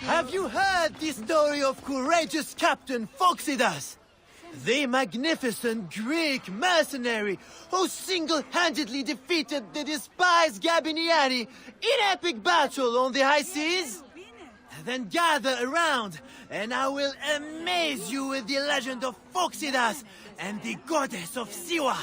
Have you heard the story of courageous Captain Phoxidas? The magnificent Greek mercenary who single-handedly defeated the despised Gabiniani in epic battle on the high seas? Then gather around, and I will amaze you with the legend of Phoxidas and the goddess of Siwa.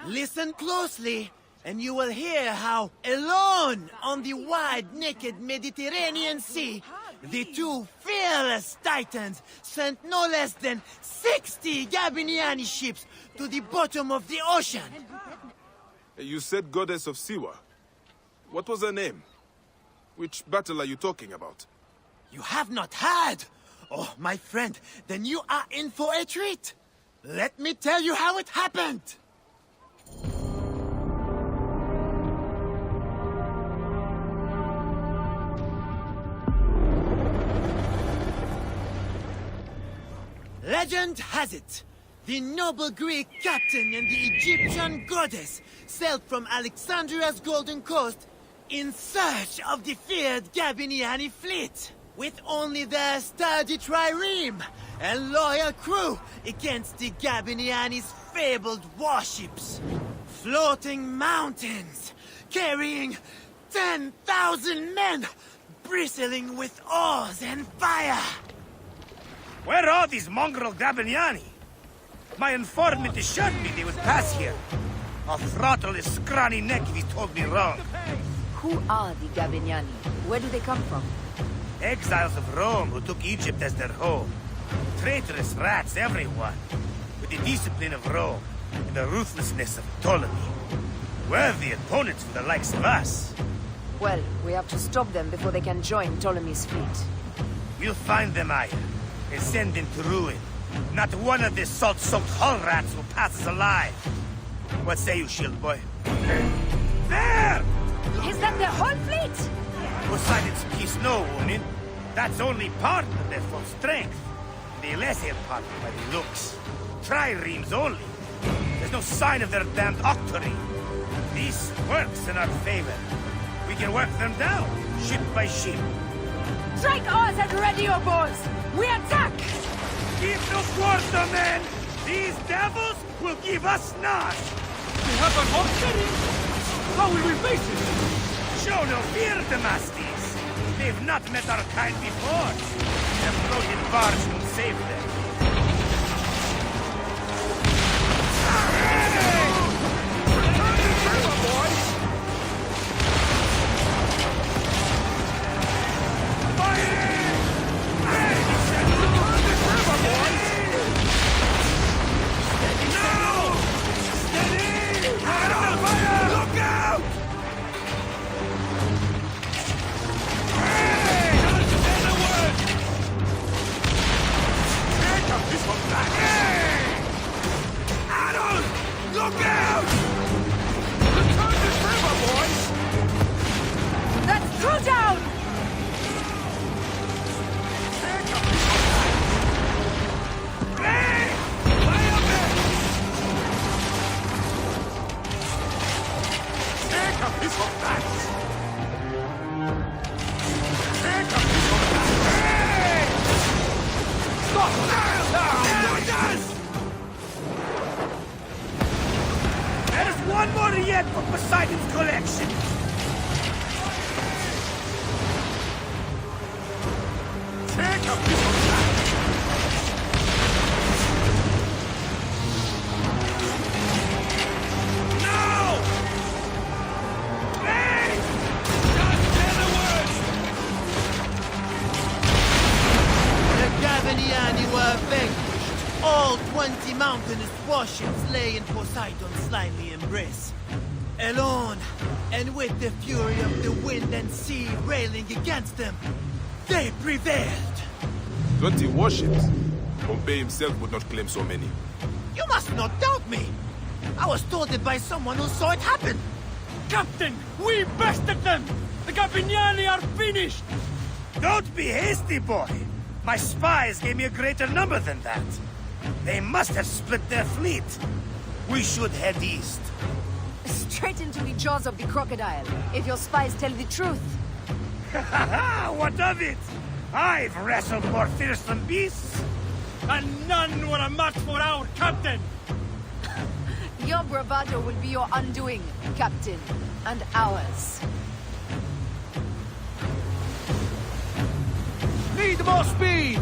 Listen closely, and you will hear how, alone on the wide, naked Mediterranean Sea, the two fearless titans sent no less than 60 Gabiniani ships to the bottom of the ocean. You said goddess of Siwa. What was her name? Which battle are you talking about? You have not heard? Oh, my friend, then you are in for a treat. Let me tell you how it happened. Legend has it, the noble Greek captain and the Egyptian goddess sailed from Alexandria's Golden Coast in search of the feared Gabiniani fleet, with only their sturdy trireme and loyal crew against the Gabiniani's fabled warships. Floating mountains, carrying 10,000 men, bristling with oars and fire. Where are these mongrel Gabiniani? My informant assured me they would pass here. I'll throttle his scrawny neck if he told me wrong. Who are the Gabiniani? Where do they come from? Exiles of Rome who took Egypt as their home. Traitorous rats, everyone. With the discipline of Rome and the ruthlessness of Ptolemy. Worthy opponents for the likes of us. Well, we have to stop them before they can join Ptolemy's fleet. We'll find them, Aya, and send them to ruin. Not one of these salt-soaked hull rats will pass us alive. What say you, shield boy? There! Is that their whole fleet? Poseidon's peace, no, woman. That's only part of their full strength. The lesser part by the looks. Triremes only. There's no sign of their damned octarine. This works in our favor. We can work them down, ship by ship. Strike oars and ready your bows! We attack! Keep no quarter, men! These devils will give us none! We have an octarine? How will we face it? Show no fear, Damastes! They've not met our kind before. A floating barge will save them. One more yet for Poseidon's collection! Take a piece of that! No! Hey! Just say the The Gabiniani were vanquished. All 20 mountainous warships lay in Poseidon's slimy embrace. Alone, and with the fury of the wind and sea railing against them, they prevailed. 20 warships? Pompey himself would not claim so many. You must not doubt me. I was told it by someone who saw it happen. Captain, we bested them! The Gabiniani are finished! Don't be hasty, boy! My spies gave me a greater number than that. They must have split their fleet. We should head east. straight into the jaws of the crocodile, if your spies tell the truth. What of it? I've wrestled more fearsome beasts. And none were a match for our captain! Your bravado will be your undoing, Captain, and ours. Need more speed!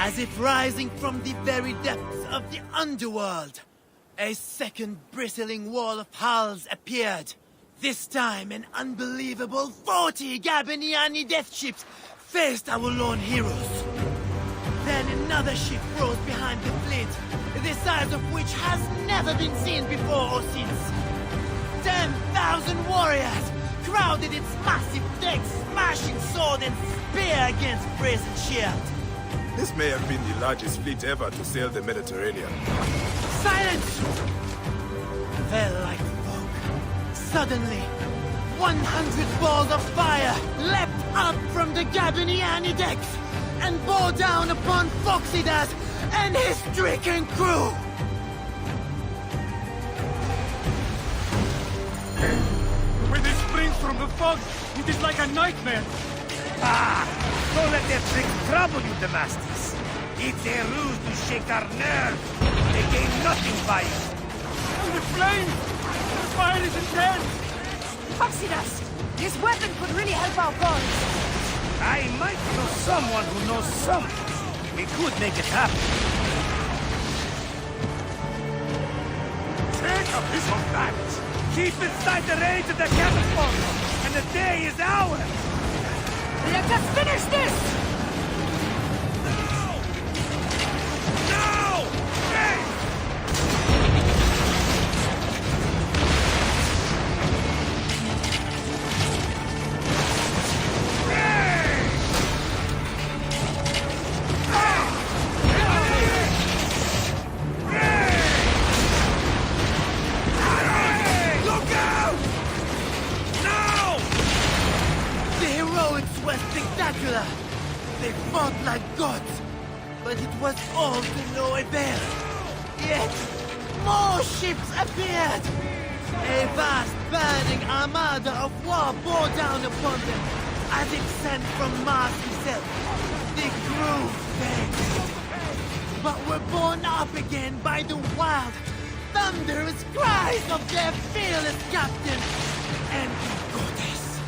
As if rising from the very depths of the underworld, a second bristling wall of hulls appeared. This time, an unbelievable 40 Gabiniani death ships faced our lone heroes. Then another ship rose behind the fleet, the size of which has never been seen before or since. 10,000 warriors crowded its massive decks, smashing sword and spear against brazen shield. This may have been the largest fleet ever to sail the Mediterranean. Silence! Fell like fog. Suddenly, 100 balls of fire leapt up from the Gabiniani decks and bore down upon Foxidas and his stricken crew. When this springs from the fog, it is like a nightmare. Don't let their tricks trouble you, Damastis. It's a ruse to shake our nerves. They gain nothing by it. And the flames! The fire is intense! Foxidas, this weapon could really help our cause. I might know someone who knows someone. We could make it happen. Take a piece of that! Keep inside the range of the catapult, and the day is ours! Let us finish this! No! Hey! Look out! No! The heroics were spectacular. They fought like gods, but it was all to no avail. Yet, more ships appeared. A vast burning armada of war bore down upon them, as if sent from Mars himself. The crew failed, but were borne up again by the wild, thunderous cries of their fearless captain and goddess.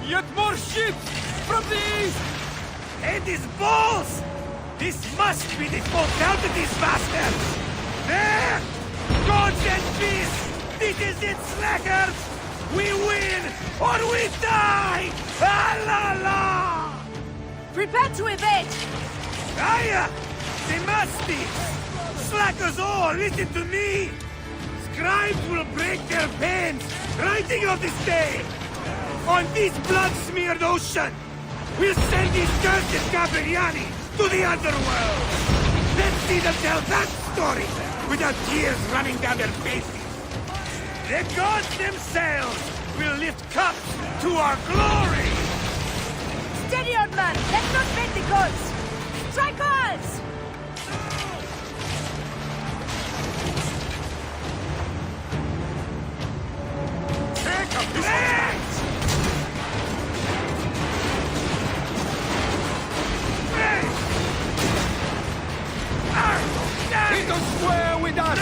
Yet more ships! From the east! And his balls! This must be the full count of these bastards! There! Gods and beasts! This is it, slackers! We win or we die! Ah la la! Prepare to evade! Aya! They must be! Slackers all, listen to me! Scribes will break their pens, writing of this day! On this blood-smeared ocean, we'll send these cursed Gabriani to the underworld! Let's see them tell that story without tears running down their faces! The gods themselves will lift cups to our glory! Steady, old man! Let's not bend the gods! Strike ours! Take a piece Hit us square with that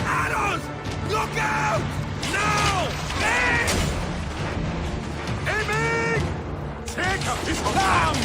Arrows! Look out! No! Hey! Aiming! Take a piece of down!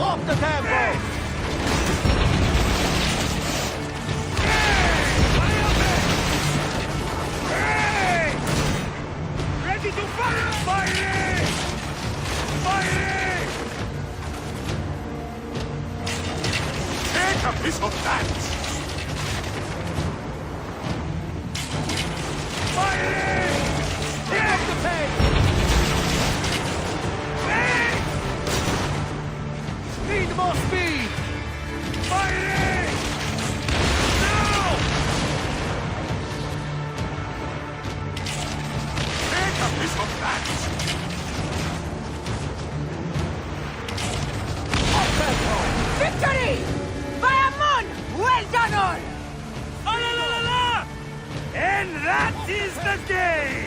Off the tempo! Ready to fire! Firing! Firing! Take a piece of that! Firing! Get off the pace! Need more speed! Firing! Now! Take a piece of that! Victory! Bayamon! Well done all! Ah, la, la, la, la! And that is the game!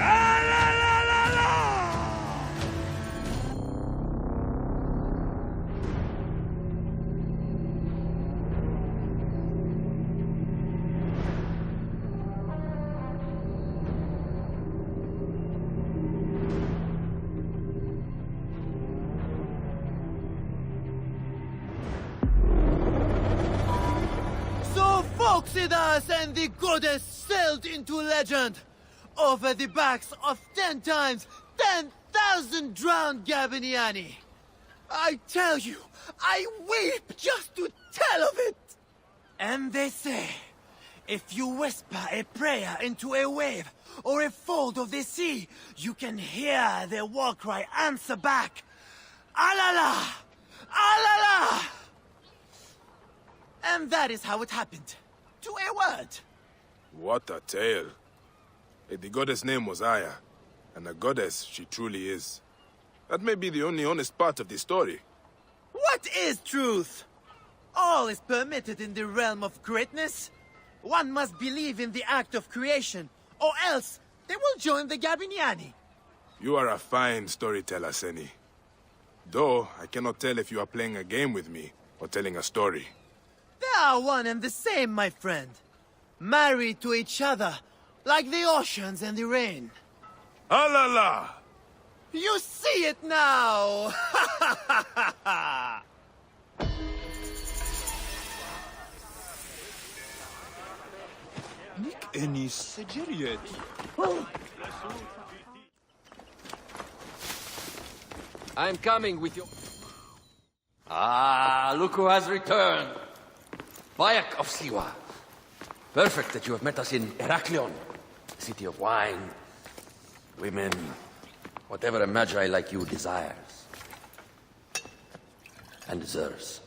Ah, la, la, la, la! So Foxidas and the goddess sailed into legend over the backs of 10 times 10,000 drowned Gabiniani. I tell you, I weep just to tell of it. And they say, if you whisper a prayer into a wave or a fold of the sea, you can hear their war cry answer back, Alala! Alala! And that is how it happened. To a word. What a tale. The goddess' name was Aya, and a goddess she truly is. That may be the only honest part of the story. What is truth? All is permitted in the realm of greatness. One must believe in the act of creation, or else they will join the Gabiniani. You are a fine storyteller, Seni. Though, I cannot tell if you are playing a game with me, or telling a story. They are one and the same, my friend. Married to each other, like the oceans and the rain. Alala! You see it now! Nick Ennis Sejeriet. I'm coming with you. Ah, look who has returned. Bayek of Siwa. Perfect that you have met us in Heraklion, city of wine, women, whatever a magi like you desires and deserves.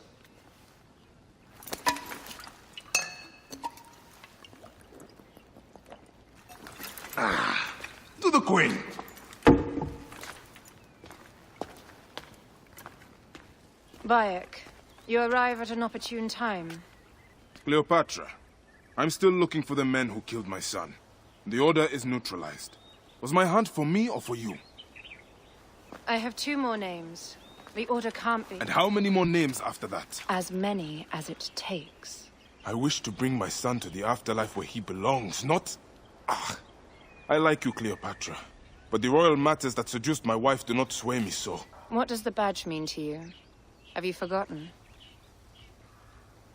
To the queen! Bayek, you arrive at an opportune time. Cleopatra, I'm still looking for the men who killed my son. The order is neutralized. Was my hunt for me or for you? I have 2 more names. The order can't be And how many more names after that? as many as it takes. I wish to bring my son to the afterlife where he belongs, not... Ah, I like you, Cleopatra. But the royal matters that seduced my wife do not sway me so. What does the badge mean to you? Have you forgotten?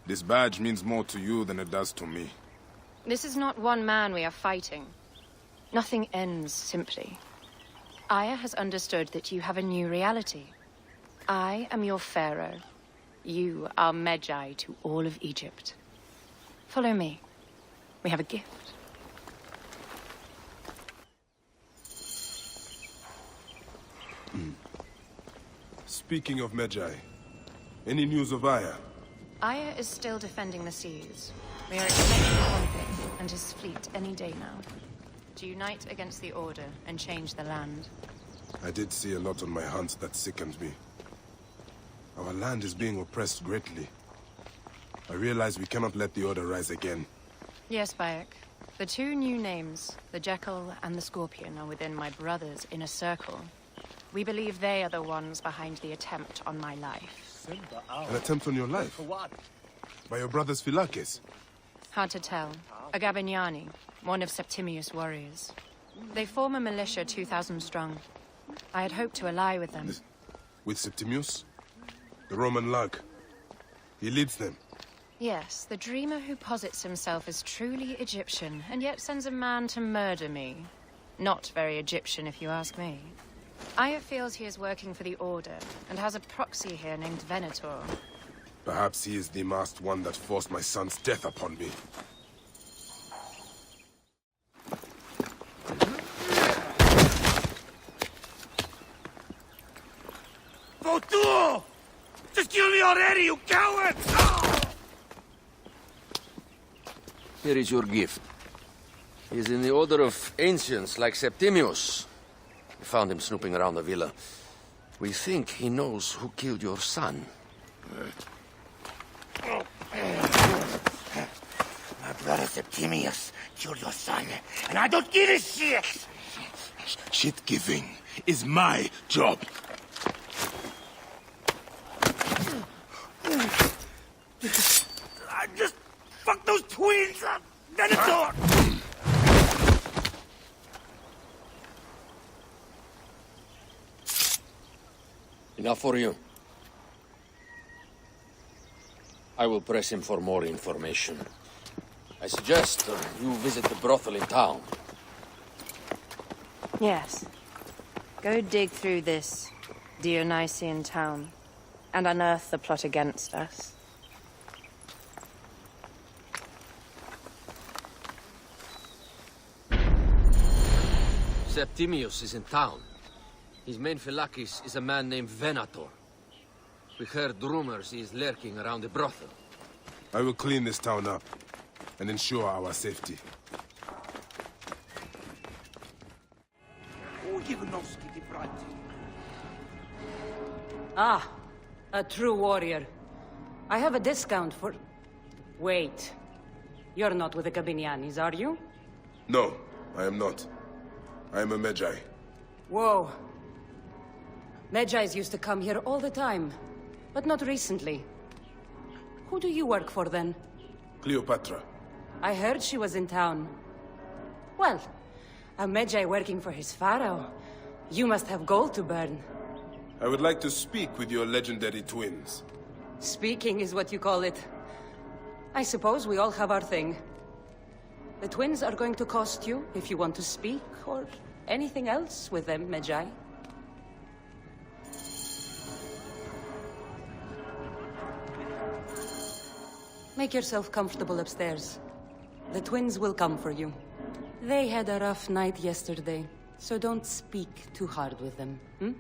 This badge means more to you than it does to me. This is not one man we are fighting. Nothing ends simply. Aya has understood that you have a new reality. I am your pharaoh. You are Medjay to all of Egypt. Follow me. We have a gift. Speaking of Medjay, any news of Aya? Aya is still defending the seas. We are expecting Pompey and his fleet any day now to unite against the Order and change the land. I did see a lot on my hunts that sickened me. Our land is being oppressed greatly. I realize we cannot let the Order rise again. Yes, Bayek. The 2 new names, the Jekyll and the Scorpion, are within my brother's inner circle. We believe they are the ones behind the attempt on my life. An attempt on your life? By your brother's Philakes? Hard to tell. A Gabiniani, one of Septimius' warriors. They form a militia 2,000 strong. I had hoped to ally with them. With Septimius? The Roman lug. He leads them. Yes, the dreamer who posits himself as truly Egyptian, and yet sends a man to murder me. Not very Egyptian, if you ask me. Aya feels he is working for the Order, and has a proxy here named Venator. Perhaps he is the masked one that forced my son's death upon me. Votu! Just kill me already, you coward! Ah! Here is your gift. He is in the order of ancients like Septimius. We found him snooping around the villa. We think he knows who killed your son. My brother Septimius killed your son, and I don't give a shit! Shit-giving is my job. I just fuck those twins up! Venator! Enough for you. I will press him for more information. I suggest you visit the brothel in town. Yes. Go dig through this Dionysian town, and unearth the plot against us. Septimius is in town. His main phylakis is a man named Venator. We heard rumors he is lurking around the brothel. I will clean this town up and ensure our safety. Ah, a true warrior. I have a discount for... Wait. You're not with the Gabinianis, are you? No, I am not. I am a Magi. Whoa. Magi's used to come here all the time, but not recently. Who do you work for, then? Cleopatra. I heard she was in town. Well, a Magi working for his pharaoh. You must have gold to burn. I would like to speak with your legendary twins. Speaking is what you call it. I suppose we all have our thing. The twins are going to cost you if you want to speak, or anything else with them, Magi. Make yourself comfortable upstairs. The twins will come for you. They had a rough night yesterday, so don't speak too hard with them, hmm?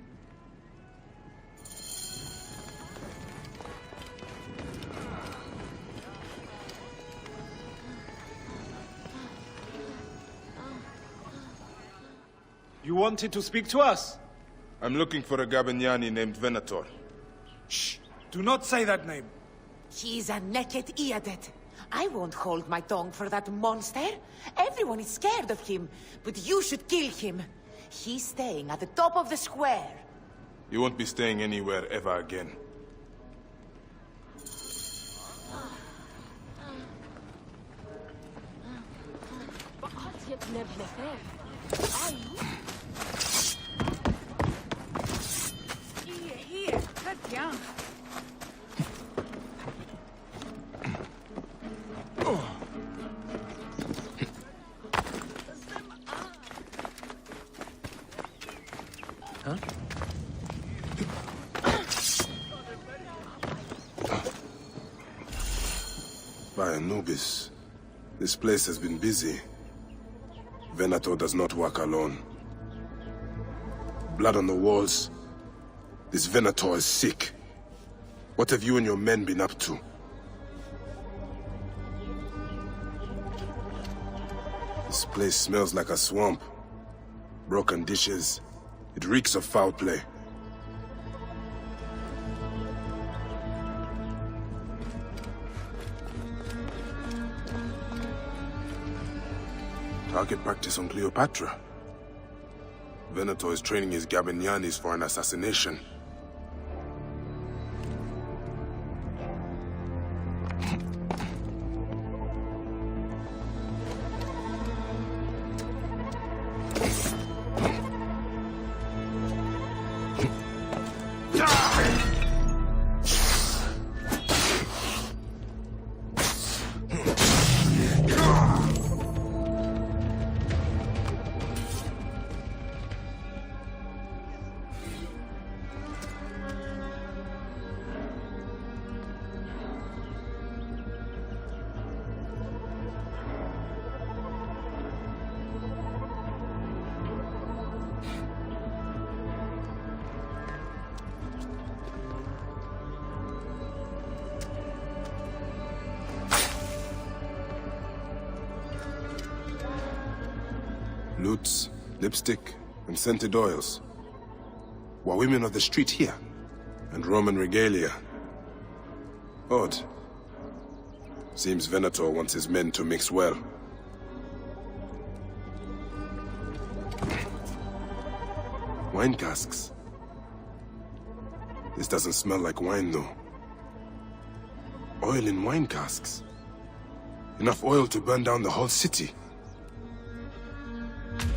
You wanted to speak to us? I'm looking for a Gabiniani named Venator. Shh! Do not say that name. He's a naked Iadet. I won't hold my tongue for that monster. Everyone is scared of him, but you should kill him. He's staying at the top of the square. You won't be staying anywhere ever again. Hier, Katja. By Anubis, this place has been busy. Venator does not work alone. Blood on the walls. This Venator is sick. What have you and your men been up to? This place smells like a swamp. Broken dishes. It reeks of foul play. Target practice on Cleopatra. Venator is training his Gabinianis for an assassination. lutes, lipstick, and scented oils. While women of the street here, and Roman regalia. Odd. Seems Venator wants his men to mix well. Wine casks. This doesn't smell like wine, though. Oil in wine casks. Enough oil to burn down the whole city.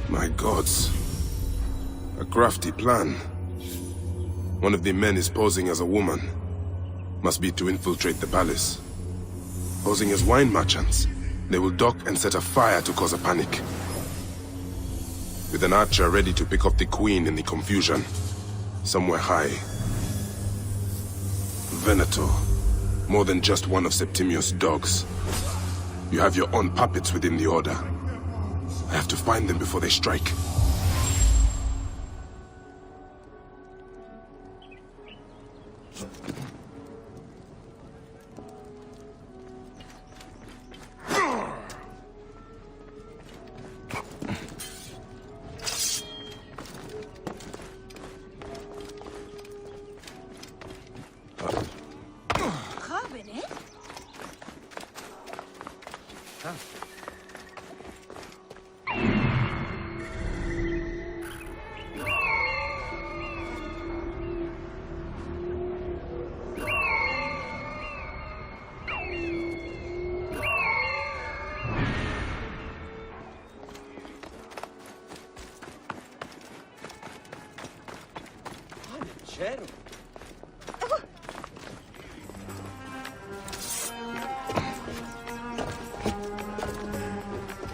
My gods. A crafty plan. One of the men is posing as a woman. Must be to infiltrate the palace. Posing as wine merchants, they will dock and set a fire to cause a panic. With an archer ready to pick off the queen in the confusion. Somewhere high. Venator. More than just one of Septimius' dogs. You have your own puppets within the Order. I have to find them before they strike.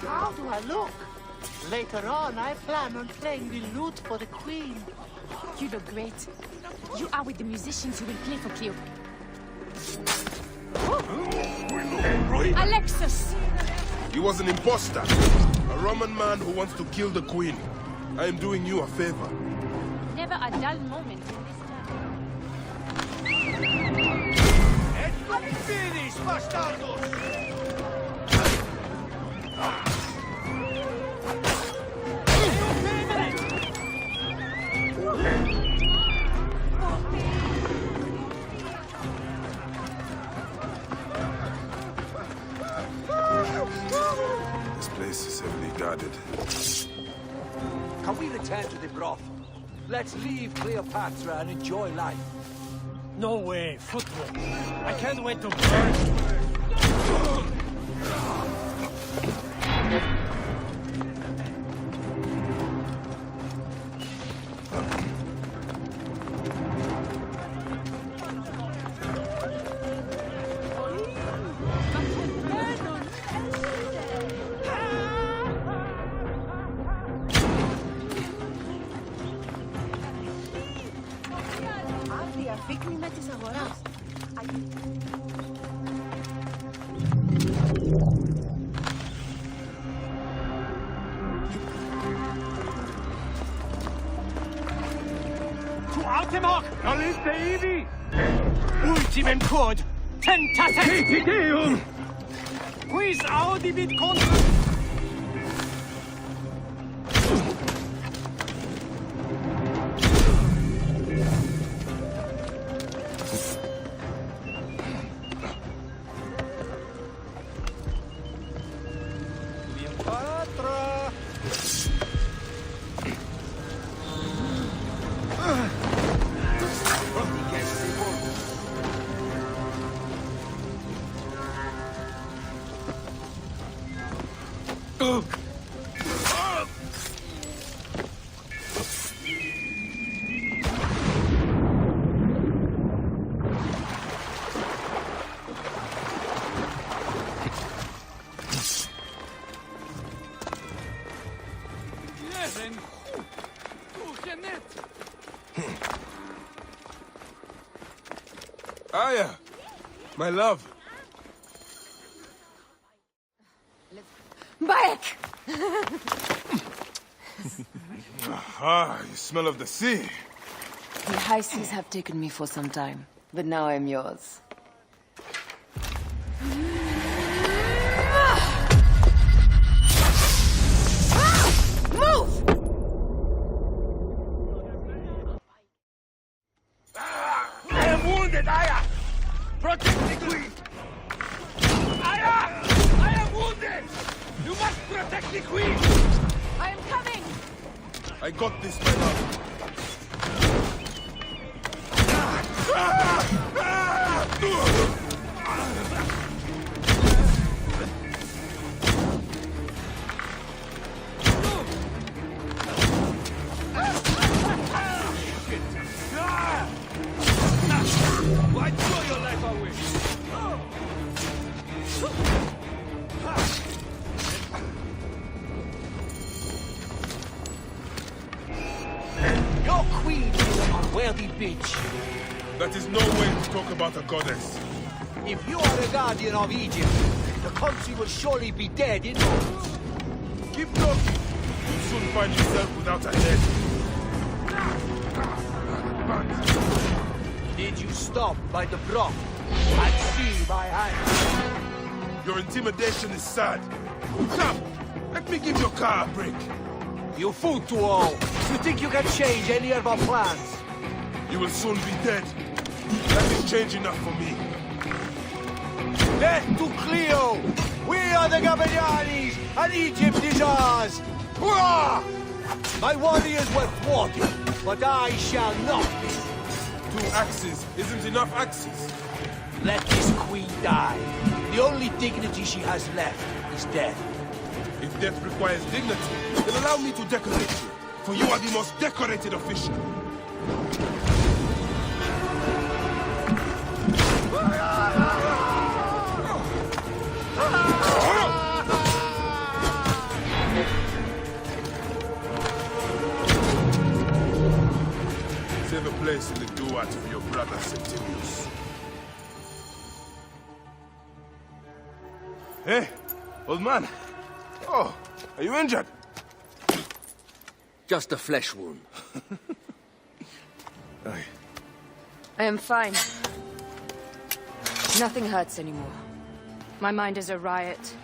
How do I look? Later on, I plan on playing the lute for the queen. You look great. You are with the musicians who will play for Cleo. Alexis! He was an imposter. A Roman man who wants to kill the queen. I am doing you a favor. Never a dull moment in this town. Finish, bastardos! This place is heavily guarded. Can we return to the broth? Let's leave Cleopatra and enjoy life. No way, football. I can't wait to burn. Ultimem quod tentatem Deum quis audibit contra Aya, my love. Back! Aha, you smell of the sea. The high seas have taken me for some time, but now I'm yours. Move! wounded, Aya! Protect the queen! Aya! I am wounded! You must protect the queen! I am coming! I got this, my love. Why throw your life away? Your queen is an unworthy bitch. That is no way to talk about a goddess. If you are the guardian of Egypt, the country will surely be dead in moments. Keep talking. You'll soon find yourself without a head. Did you stop by the broth and see my hand? Your intimidation is sad. Come, let me give your car a break. You fool to all. You think you can change any of our plans? You will soon be dead. That is change enough for me. Death to Cleo! We are the Gabanianis, and Egypt is ours! Hurrah! My warriors were thwarted, but I shall not be. 2 axes isn't enough axes. Let this queen die. The only dignity she has left is death. If death requires dignity, then allow me to decorate you, for you are the most decorated official. Save a place in the duat for your brother Septimius. Hey, old man. Oh, are you injured? Just a flesh wound. I am fine. Nothing hurts anymore. My mind is a riot.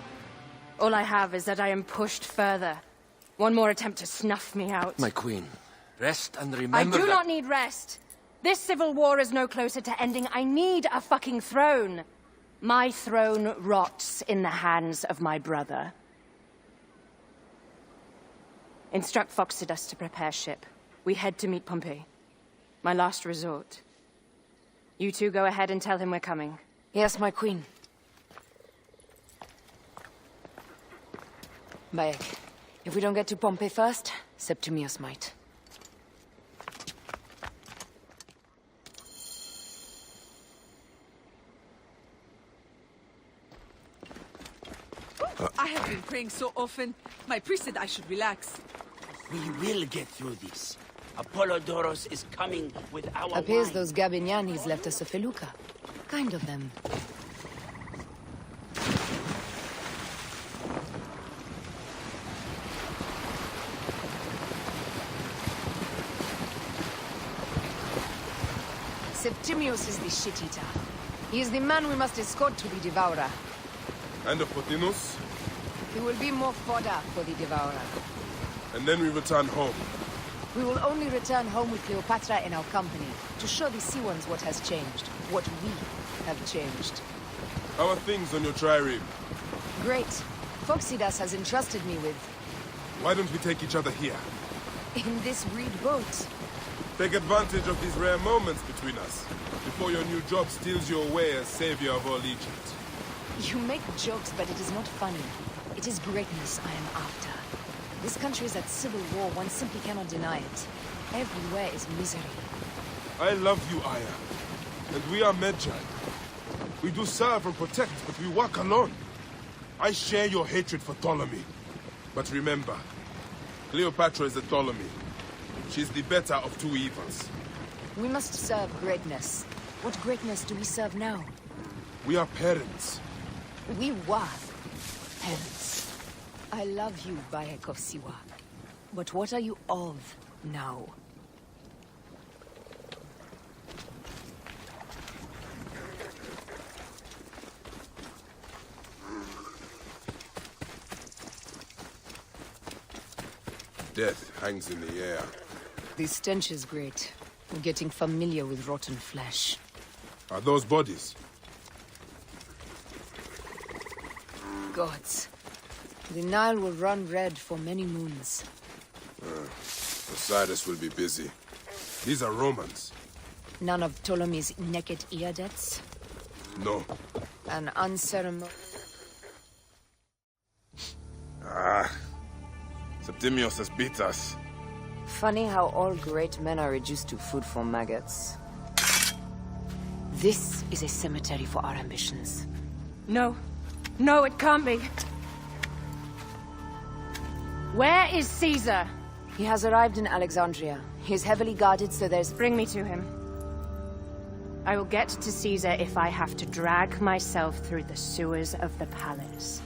All I have is that I am pushed further. One more attempt to snuff me out. My queen, rest and remember I do that... not need rest. This civil war is no closer to ending. I need a fucking throne. My throne rots in the hands of my brother. Instruct Phoxidas to prepare ship. We head to meet Pompey. My last resort. You two go ahead and tell him we're coming. Yes, my queen. Bayek, if we don't get to Pompey first, Septimius might. I have been praying so often. My priest said I should relax. We will get through this. Apollodoros is coming with our Appears wine. those Gabinianis left us a felucca. Kind of them. Septimius is the shit-eater. He is the man we must escort to the Devourer. And of Pothinus? He will be more fodder for the Devourer. And then we return home. We will only return home with Cleopatra in our company, to show the Sea Ones what has changed, what we have changed. How are things on your trireme? Great. Phoxidas has entrusted me with... Why don't we take each other here? in this reed boat. Take advantage of these rare moments between us, before your new job steals you away as savior of all Egypt. You make jokes, but it is not funny. It is greatness I am after. This country is at civil war, one simply cannot deny it. Everywhere is misery. I love you, Aya. And we are Medjay. We do serve and protect, but we work alone. I share your hatred for Ptolemy. But remember, Cleopatra is a Ptolemy. She's the better of two evils. We must serve greatness. What greatness do we serve now? We are parents. We were parents. I love you, Bayek of Siwa. But what are you of now? Death hangs in the air. The stench is great. I'm getting familiar with rotten flesh. Are those bodies? Gods. The Nile will run red for many moons. Osiris will be busy. These are Romans. None of Ptolemy's naked Iadets? No. An unceremonious... Septimius has beat us. Funny how all great men are reduced to food for maggots. This is a cemetery for our ambitions. No. No, it can't be. Where is Caesar? He has arrived in Alexandria. He's heavily guarded, so there's... Bring me to him. I will get to Caesar if I have to drag myself through the sewers of the palace.